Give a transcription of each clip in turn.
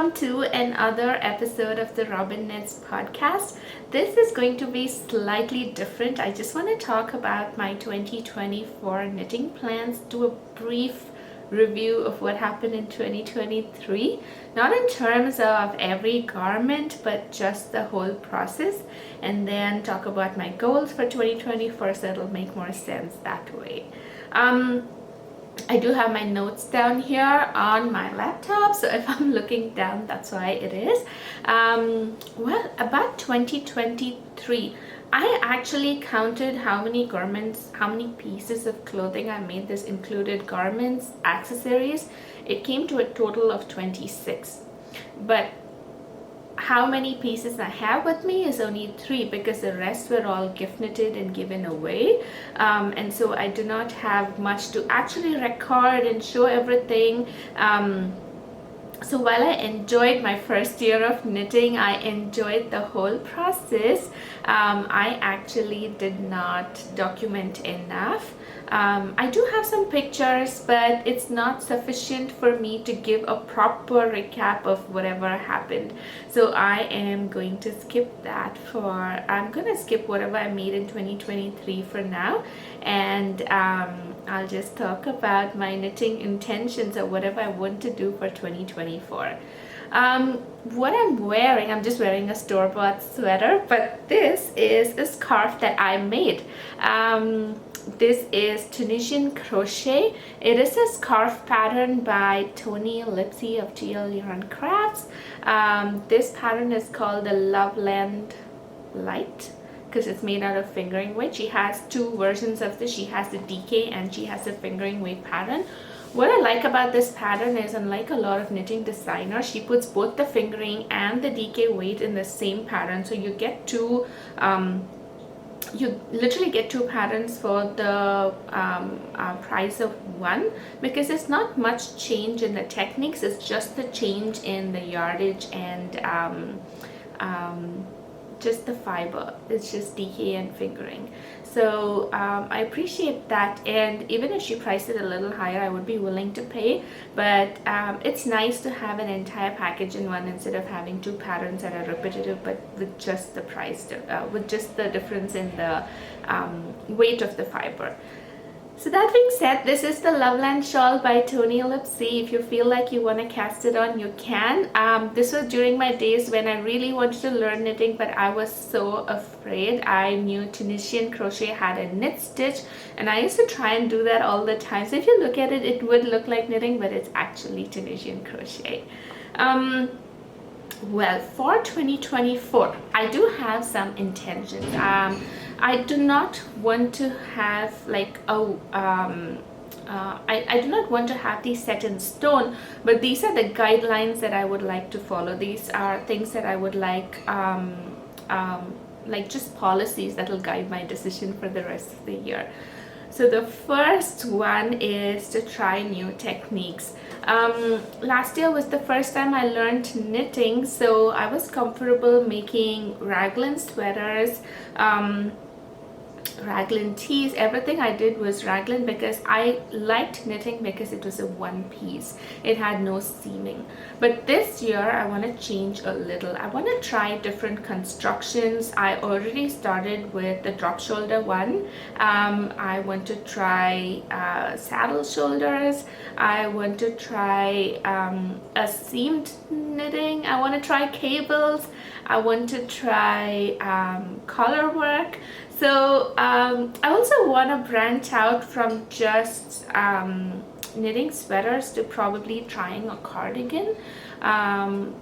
welcome to another episode of the Rhobin Knits podcast. This is going to be slightly different. I just want to talk about my 2024 knitting plans, do a brief review of what happened in 2023, not in terms of every garment but just the whole process, and then talk about my goals for 2024 so it'll make more sense that way. I do have my notes down here on my laptop, so if I'm looking down, that's why it is. Well, about 2023, I actually counted how many garments, how many pieces of clothing I made. This included garments, accessories. It came to a total of 26. But how many pieces I have with me is only 3 because the rest were all gift knitted and given away, and so I do not have much to actually record and show everything. So while I enjoyed my first year of knitting, I enjoyed the whole process. I actually did not document enough. I do have some pictures, but it's not sufficient for me to give a proper recap of whatever happened. So I am going to skip that I'm going to skip whatever I made in 2023 for now, and I'll just talk about my knitting intentions or whatever I want to do for 2024. What I'm wearing, I'm just wearing a store-bought sweater, but this is a scarf that I made. This is Tunisian crochet. It is a scarf pattern by Toni Lipsey of TLYC. This pattern is called the Loveland Lite because it's made out of fingering weight. She has 2 versions of this. She has the DK and she has the fingering weight pattern. What I like about this pattern is, unlike a lot of knitting designers, she puts both the fingering and the DK weight in the same pattern, so you get you literally get 2 patterns for the price of 1, because it's not much change in the techniques, it's just the change in the yardage and just the fiber. It's just DK and fingering. So I appreciate that, and even if she priced it a little higher, I would be willing to pay. But it's nice to have an entire package in one instead of having 2 patterns that are repetitive, but with just the price, with just the difference in the weight of the fiber. So that being said, this is the Loveland shawl by Toni Lipsey. If you feel like you want to cast it on, you can. This was during my days when I really wanted to learn knitting, but I was so afraid. I knew Tunisian crochet had a knit stitch, and I used to try and do that all the time. So if you look at it, it would look like knitting, but it's actually Tunisian crochet. Well, for 2024, I do have some intentions. I do not want to have like I do not want to have these set in stone, but these are the guidelines that I would like to follow. These are things that I would like just policies that will guide my decision for the rest of the year. So the first one is to try new techniques. Last year was the first time I learned knitting, so I was comfortable making raglan sweaters, raglan tees. Everything I did was raglan because I liked knitting because it was a one piece. It had no seaming. But this year I want to change a little. I want to try different constructions. I already started with the drop shoulder one. I want to try saddle shoulders. I want to try a seamed knitting. I want to try cables. I want to try collar work. So I also want to branch out from just knitting sweaters to probably trying a cardigan, and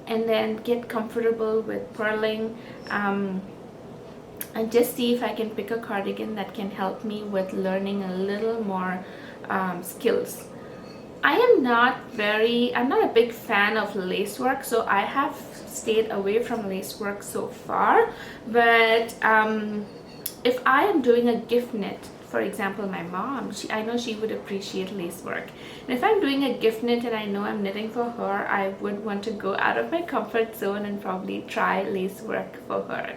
then get comfortable with purling, and just see if I can pick a cardigan that can help me with learning a little more skills. I'm not a big fan of lace work, so I have stayed away from lace work so far. But if I am doing a gift knit, for example, my mom, I know she would appreciate lace work. And if I'm doing a gift knit and I know I'm knitting for her, I would want to go out of my comfort zone and probably try lace work for her.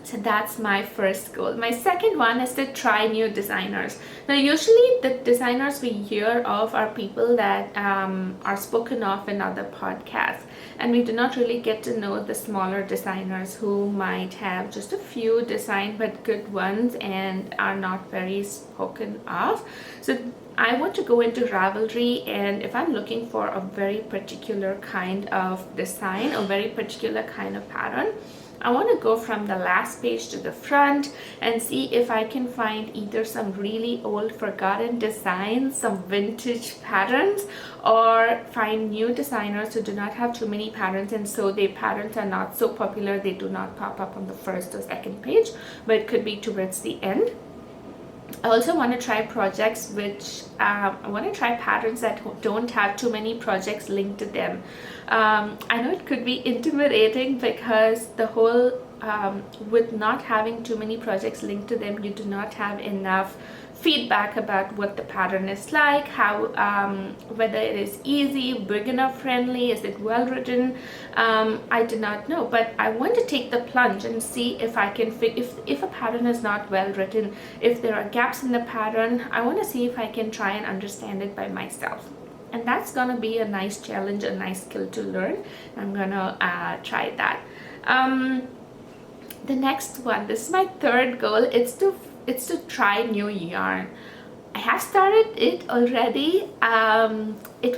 So that's my first goal. My second one is to try new designers. Now, usually the designers we hear of are people that are spoken of in other podcasts, and we do not really get to know the smaller designers who might have just a few design but good ones and are not very spoken of. So I want to go into Ravelry, and if I'm looking for a very particular kind of design, a very particular kind of pattern, I want to go from the last page to the front and see if I can find either some really old forgotten designs, some vintage patterns, or find new designers who do not have too many patterns, and so their patterns are not so popular, they do not pop up on the first or second page, but it could be towards the end. I also want to try projects which I want to try patterns that don't have too many projects linked to them. I know it could be intimidating because the whole with not having too many projects linked to them, you do not have enough feedback about what the pattern is like, how whether it is easy, beginner friendly, is it well written. I do not know, but I want to take the plunge and see if I can if a pattern is not well written, if there are gaps in the pattern. I want to see if I can try and understand it by myself, and that's gonna be a nice challenge, a nice skill to learn. I'm gonna try that. The next one, this is my third goal. It's to try new yarn. I have started it already. It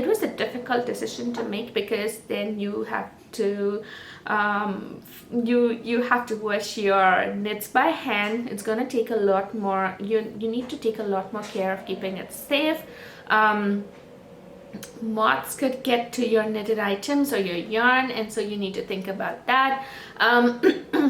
was a difficult decision to make, because then you have to you have to wash your knits by hand. It's gonna take a lot more. You need to take a lot more care of keeping it safe. Moths could get to your knitted items or your yarn, and so you need to think about that.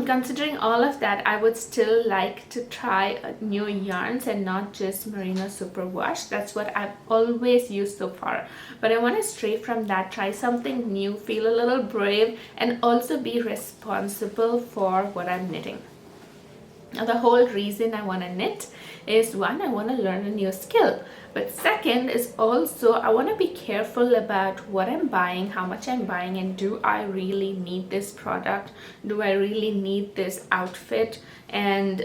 Considering all of that, I would still like to try new yarns and not just merino superwash. That's what I've always used so far, but I want to stray from that, try something new, feel a little brave, and also be responsible for what I'm knitting. Now, the whole reason I want to knit is, one, I want to learn a new skill, but second is also I want to be careful about what I'm buying, how much I'm buying, and do I really need this product? Do I really need this outfit? And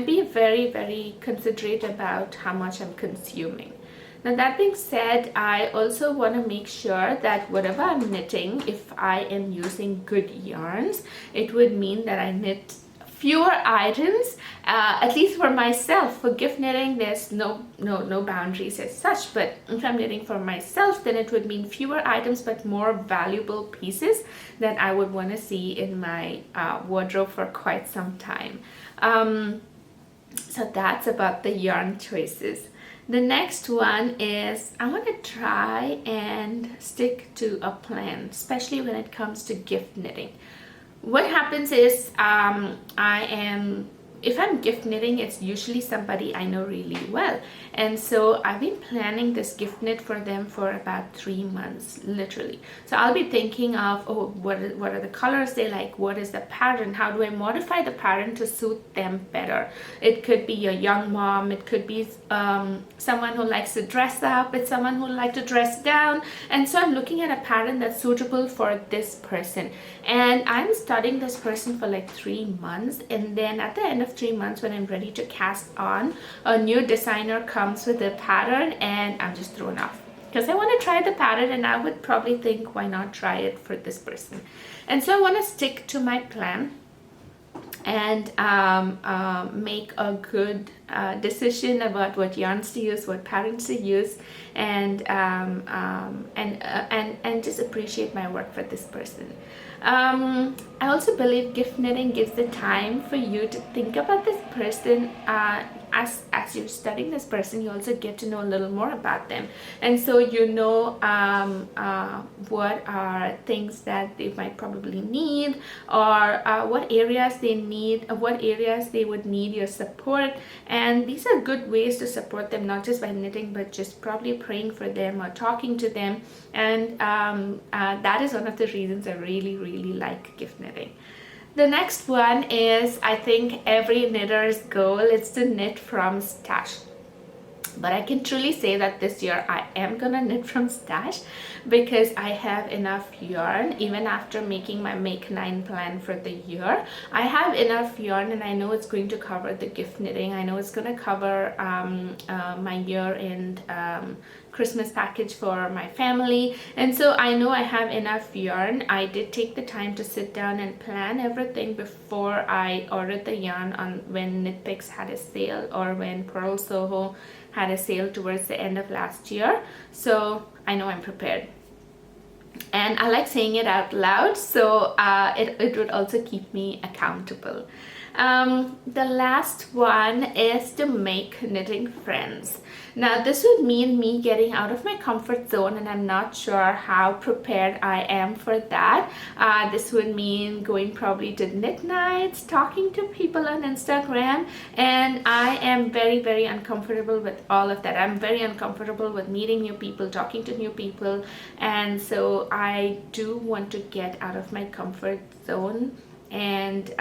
be very, very considerate about how much I'm consuming. Now, that being said, I also want to make sure that whatever I'm knitting, if I am using good yarns, it would mean that I knit fewer items, at least for myself. For gift knitting, there's no boundaries as such, but if I'm knitting for myself, then it would mean fewer items but more valuable pieces that I would want to see in my wardrobe for quite some time. So that's about the yarn choices. The next one is I want to try and stick to a plan, especially when it comes to gift knitting. What happens is if I'm gift knitting, it's usually somebody I know really well, and so I've been planning this gift knit for them for about 3 months, literally. So I'll be thinking of, oh, what are the colors they like, what is the pattern, how do I modify the pattern to suit them better. It could be a young mom, it could be someone who likes to dress up, it's someone who likes to dress down, and so I'm looking at a pattern that's suitable for this person, and I'm studying this person for like 3 months, and then at the end of 3 months, when I'm ready to cast on, a new designer comes with a pattern and I'm just thrown off, because I want to try the pattern and I would probably think, why not try it for this person? And so I want to stick to my plan and make a good decision about what yarns to use, what patterns to use, and just appreciate my work for this person. I also believe gift knitting gives the time for you to think about this person. As you're studying this person, you also get to know a little more about them, and so you know what are things that they might probably need, or what areas they need, what areas they would need your support. And these are good ways to support them, not just by knitting, but just probably praying for them or talking to them. And that is one of the reasons I really, really like gift knitting. The next one is, I think every knitter's goal is to knit from stash. But I can truly say that this year I am gonna knit from stash because I have enough yarn. Even after making my Make9 plan for the year, I have enough yarn, and I know it's going to cover the gift knitting. I know it's gonna cover my year-end Christmas package for my family, and so I know I have enough yarn. I did take the time to sit down and plan everything before I ordered the yarn on when Knit Picks had a sale, or when Pearl Soho had a sale towards the end of last year. So I know I'm prepared, and I like saying it out loud, so it would also keep me accountable. The last one is to make knitting friends. Now this would mean me getting out of my comfort zone, and I'm not sure how prepared I am for that. This would mean going probably to knit nights, talking to people on Instagram, and I am very uncomfortable with all of that. I'm very uncomfortable with meeting new people, talking to new people, and so I do want to get out of my comfort zone. And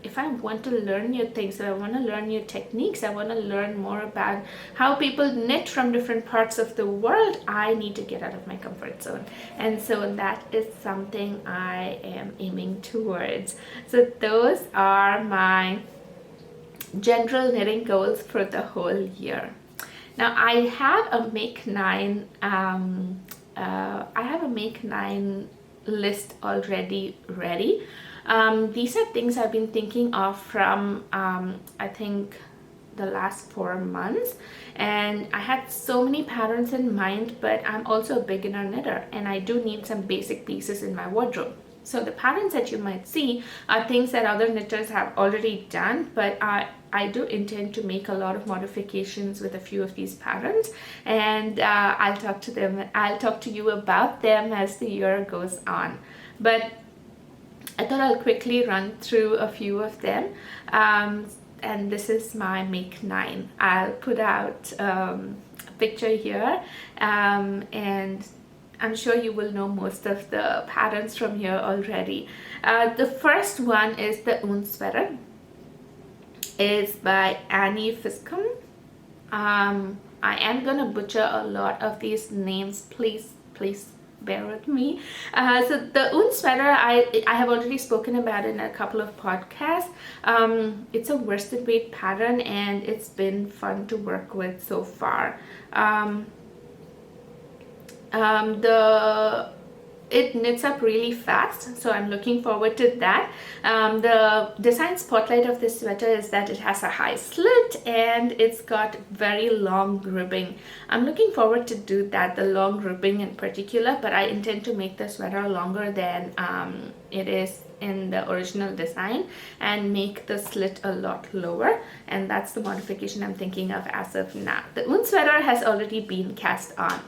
if I want to learn new things, if I want to learn new techniques, I want to learn more about how people knit from different parts of the world, I need to get out of my comfort zone. And so that is something I am aiming towards. So those are my general knitting goals for the whole year. Now I have a Make9 list already ready. These are things I've been thinking of from I think the last 4 months, and I had so many patterns in mind, but I'm also a beginner knitter and I do need some basic pieces in my wardrobe. So the patterns that you might see are things that other knitters have already done, but I do intend to make a lot of modifications with a few of these patterns, and I'll talk to you about them as the year goes on. But I thought I'll quickly run through a few of them, and this is my Make9. I'll put out a picture here, and I'm sure you will know most of the patterns from here already. The first one is the Oon sweater. It's by Annie Fiscum. I am gonna butcher a lot of these names, please bear with me. So the Oon sweater, I have already spoken about it in a couple of podcasts. It's a worsted weight pattern, and it's been fun to work with so far. It knits up really fast, so I'm looking forward to that. The design spotlight of this sweater is that it has a high slit and it's got very long ribbing. I'm looking forward to do that, the long ribbing in particular, but I intend to make the sweater longer than it is in the original design and make the slit a lot lower, and that's the modification I'm thinking of as of now. The Oon sweater has already been cast on.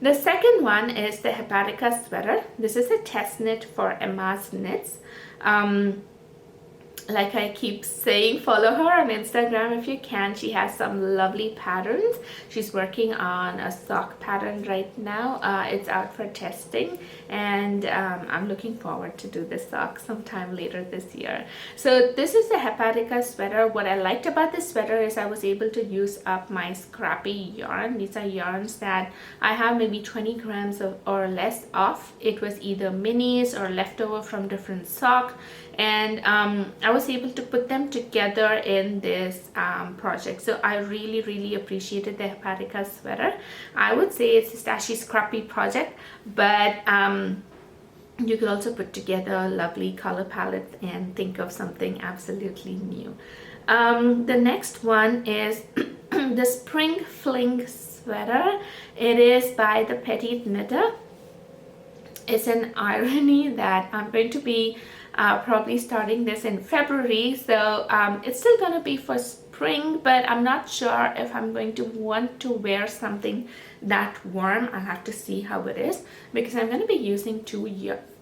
The second one is the Hepatica sweater. This is a test knit for Emma's Knits. Like I keep saying, follow her on Instagram if you can. She has some lovely patterns. She's working on a sock pattern right now. It's out for testing, and I'm looking forward to do this sock sometime later this year. So this is the Hepatica sweater. What I liked about this sweater is I was able to use up my scrappy yarn. These are yarns that I have maybe 20 grams or less of. It was either minis or leftover from different sock, and I was able to put them together in this project. So I really appreciated the Hepatica sweater. I would say it's a stashy scrappy project, but you could also put together lovely color palettes and think of something absolutely new. The next one is the Spring Fling sweater. It is by the Petite Knitter. It's an irony that I'm going to be probably starting this in February, so it's still gonna be for spring, but I'm not sure if I'm going to want to wear something that warm. I'll have to see how it is, because I'm going to be using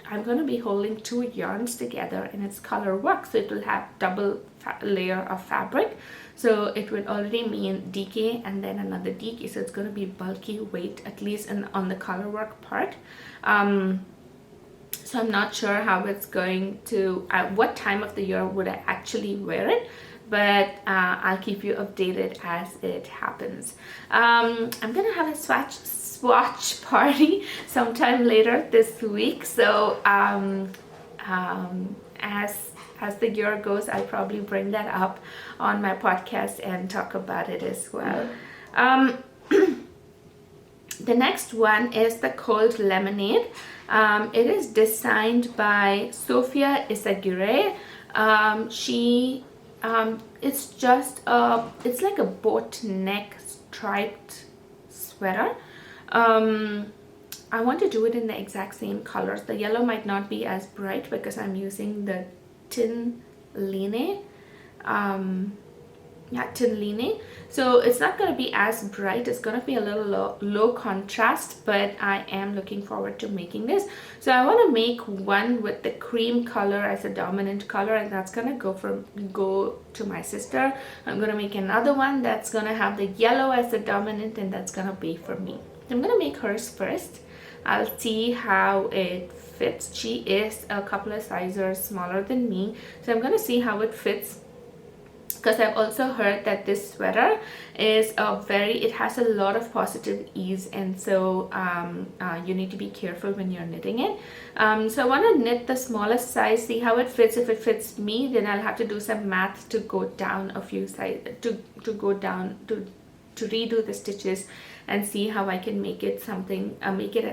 I'm going to be holding 2 yarns together, and it's color work, so it will have double layer of fabric. So it would already mean DK and then another DK, so it's going to be bulky weight, at least on the color work part. So I'm not sure how it's going to, at what time of the year would I actually wear it, but I'll keep you updated as it happens. I'm gonna have a swatch party sometime later this week, so as the year goes, I'll probably bring that up on my podcast and talk about it as well. The next one is the Cold Lemonade. It is designed by Sofia Isagire. It's just it's like a boat neck striped sweater. I want to do it in the exact same colors. The yellow might not be as bright because I'm using the Tin Line. Tin Line. So it's not going to be as bright. It's going to be a little low contrast, but I am looking forward to making this. So I want to make one with the cream color as a dominant color, and that's going to go to my sister. I'm going to make another one that's going to have the yellow as the dominant, and that's going to be for me. I'm going to make hers first. I'll see how it fits. She is a couple of sizes smaller than me, so I'm going to see how it fits, because I've also heard that this sweater is it has a lot of positive ease, and so you need to be careful when you're knitting it. So I want to knit the smallest size, see how it fits. If it fits me, then I'll have to do some math to go down a few sizes, to go down to redo the stitches and see how I can make it as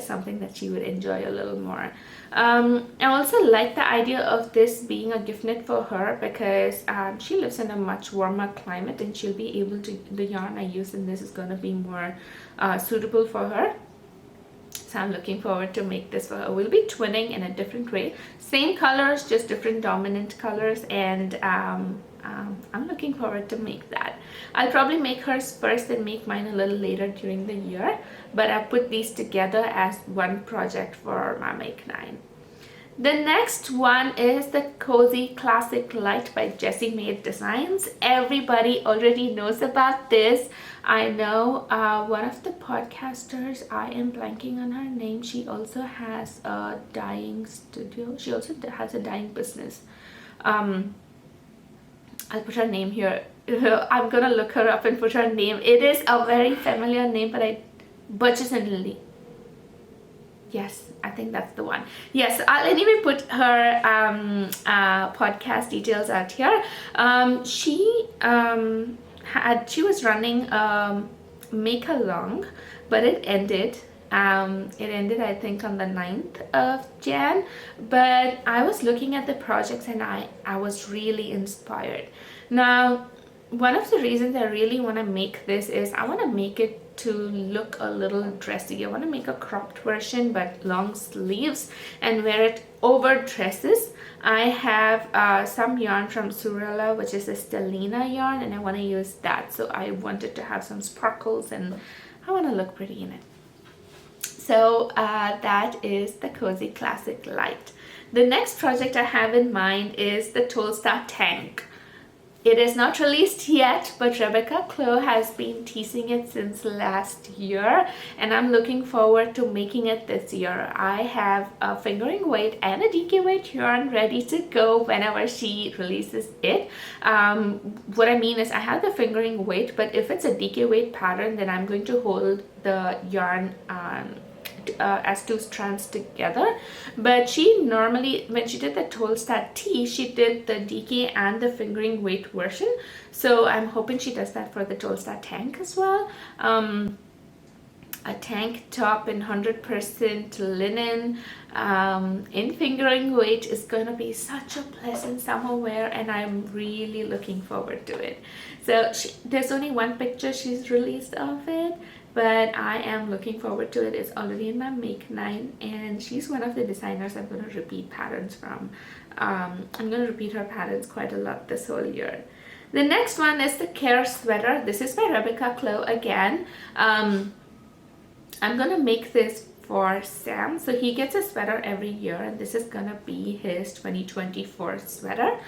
something that she would enjoy a little more. I also like the idea of this being a gift knit for her, because she lives in a much warmer climate, and she'll be able to, the yarn I use in this is going to be more suitable for her. So I'm looking forward to make this for her. We'll be twinning in a different way, same colors, just different dominant colors, and I'm looking forward to make that. I'll probably make hers first and make mine a little later during the year, but I put these together as one project for my Make9. The next one is the Cozy Classic Lite by Jessie Made Designs. Everybody already knows about this. I know one of the podcasters, I am blanking on her name, she also has a dyeing studio. She also has a dyeing business. I'll put her name here. I'm gonna look her up and put her name. It is a very familiar name, but Burgess and Lily. Yes, I think that's the one. Yes, I'll anyway put her podcast details out here. She was running Make Along, but it ended. It ended, I think, on the 9th of Jan, but I was looking at the projects and I was really inspired. Now, one of the reasons I really want to make this is I want to make it to look a little dressy. I want to make a cropped version but long sleeves and wear it over dresses. I have some yarn from Surella, which is a Stellina yarn, and I want to use that. So I wanted to have some sparkles and I want to look pretty in it. So that is the Cozy Classic Lite. The next project I have in mind is the Tolsta Tank. It is not released yet, but Rebecca Clow has been teasing it since last year, and I'm looking forward to making it this year. I have a fingering weight and a DK weight yarn ready to go whenever she releases it. What I mean is I have the fingering weight, but if it's a DK weight pattern, then I'm going to hold the yarn as two strands together. But she normally, when she did the Tolsta T, she did the DK and the fingering weight version, so I'm hoping she does that for the Tolsta Tank as well. A tank top in 100% linen in fingering weight is gonna be such a pleasant summer wear, and I'm really looking forward to it. So there's only one picture she's released of it, but I am looking forward to it. It's already in my Make9, and she's one of the designers I'm going to repeat patterns from. I'm going to repeat her patterns quite a lot this whole year. The next one is the Care Sweater. This is by Rebecca Clow again. I'm going to make this for Sam. So he gets a sweater every year, and this is going to be his 2024 sweater.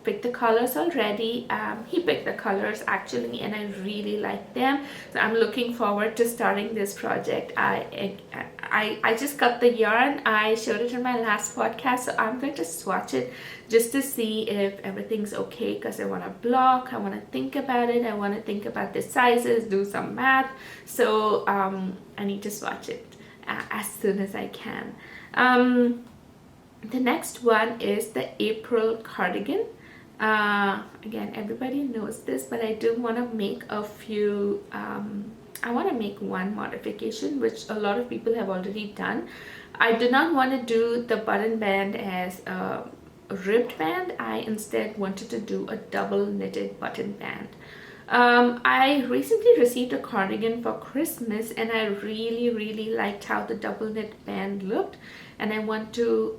picked the colors already. He picked the colors actually, and I really like them. So I'm looking forward to starting this project. I just cut the yarn. I showed it in my last podcast, so I'm going to swatch it just to see if everything's okay, because I want to block, I want to think about it, I want to think about the sizes, do some math. So I need to swatch it as soon as I can. The next one is the April cardigan. Again, everybody knows this, but I do want to make a few, I want to make one modification, which a lot of people have already done. I do not want to do the button band as a ribbed band. I instead wanted to do a double knitted button band. I recently received a cardigan for Christmas, and I really liked how the double knit band looked, and I want to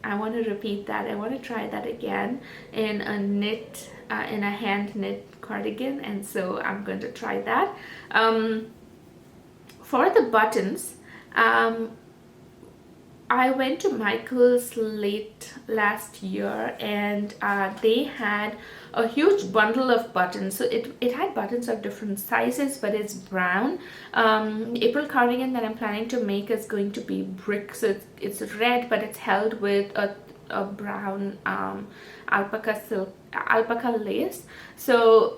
repeat that. I want to try that again in a knit, in a hand knit cardigan, and so I'm going to try that. For the buttons, I went to Michael's late last year, and they had a huge bundle of buttons. So it had buttons of different sizes, but it's brown. April cardigan that I'm planning to make is going to be brick, so it's red, but it's held with a brown alpaca lace. So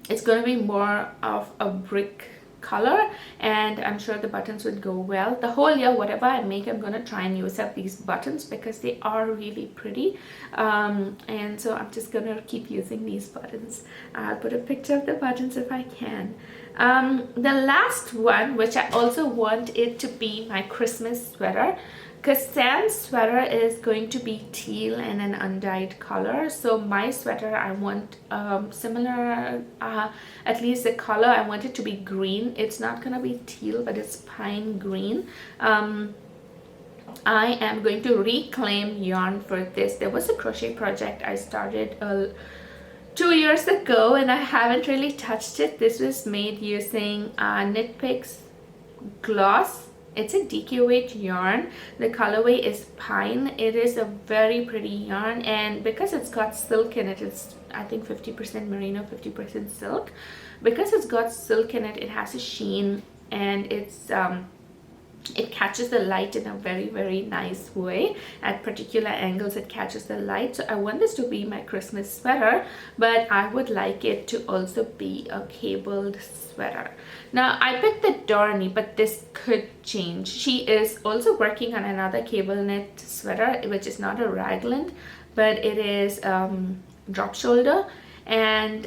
it's going to be more of a brick color, and I'm sure the buttons would go well. The whole year, whatever I make, I'm going to try and use up these buttons because they are really pretty, and so I'm just going to keep using these buttons. I'll put a picture of the buttons if I can. The last one, which I also want it to be my Christmas sweater, because Sam's sweater is going to be teal and an undyed color. So my sweater, I want similar, at least the color, I want it to be green. It's not gonna be teal, but it's pine green. I am going to reclaim yarn for this. There was a crochet project I started 2 years ago, and I haven't really touched it. This was made using Knit Picks gloss. It's a DK weight yarn. The colorway is pine. It is a very pretty yarn, and because it's got silk in it, it's I think 50% merino, 50% silk. Because it's got silk in it, it has a sheen, and it catches the light in a very nice way. At particular angles it catches the light. So I want this to be my Christmas sweater, but I would like it to also be a cabled sweater. Now I picked the Dorney, but this could change. She is also working on another cable knit sweater, which is not a raglan, but it is drop shoulder. And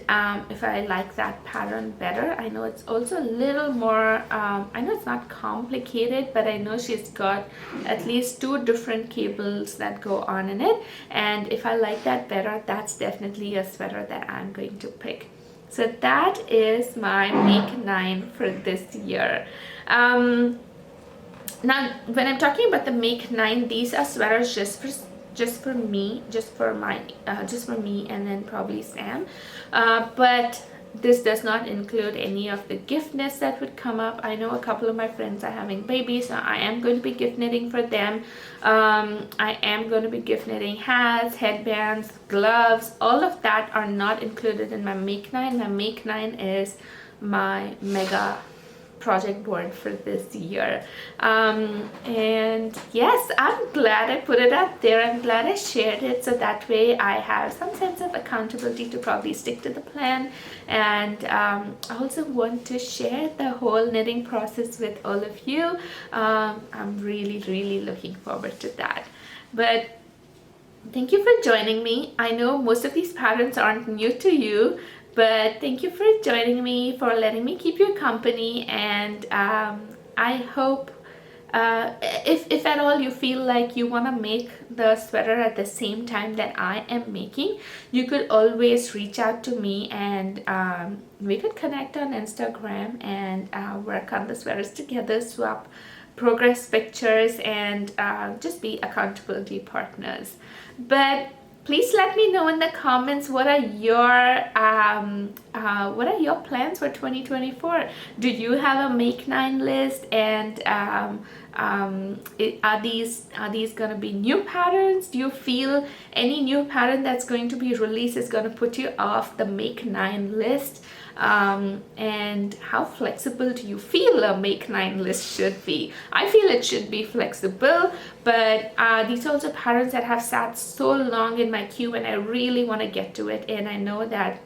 if I like that pattern better, I know it's also a little more, I know it's not complicated, but I know she's got at least 2 different cables that go on in it, and if I like that better, that's definitely a sweater that I'm going to pick. So that is my Make9 for this year. Now when I'm talking about the Make9, these are sweaters just for me, just for me, and then probably Sam, but this does not include any of the gift knits that would come up. I know a couple of my friends are having babies, so I am going to be gift knitting for them. I am going to be gift knitting hats, headbands, gloves. All of that are not included in my Make9. My Make9 is my mega project board for this year, and yes, I'm glad I put it up there. I'm glad I shared it, so that way I have some sense of accountability to probably stick to the plan, and I also want to share the whole knitting process with all of you. I'm really looking forward to that. But thank you for joining me. I know most of these patterns aren't new to you, but thank you for joining me, for letting me keep you company, and I hope if at all you feel like you want to make the sweater at the same time that I am making, you could always reach out to me, and we could connect on Instagram and work on the sweaters together, swap progress pictures, and just be accountability partners. But Please let me know in the comments what are your plans for 2024. Do you have a Make9 list, and are these gonna be new patterns? Do you feel any new pattern that's going to be released is gonna put you off the Make9 list? And how flexible do you feel a Make9 list should be? I feel it should be flexible, but these are also patterns that have sat so long in my queue, and I really want to get to it. And I know that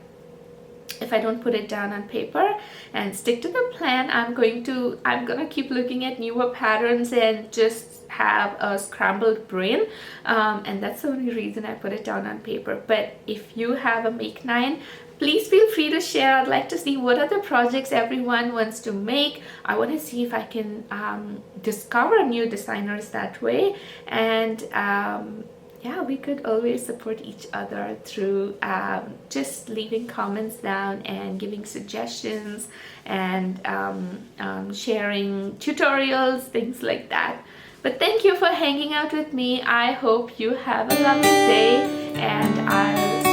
if I don't put it down on paper and stick to the plan, I'm gonna keep looking at newer patterns and just have a scrambled brain, and that's the only reason I put it down on paper. But if you have a Make9, please feel free to share. I'd like to see what other projects everyone wants to make. I want to see if I can discover new designers that way, and yeah, we could always support each other through just leaving comments down and giving suggestions and sharing tutorials, things like that. But thank you for hanging out with me. I hope you have a lovely day, and I'll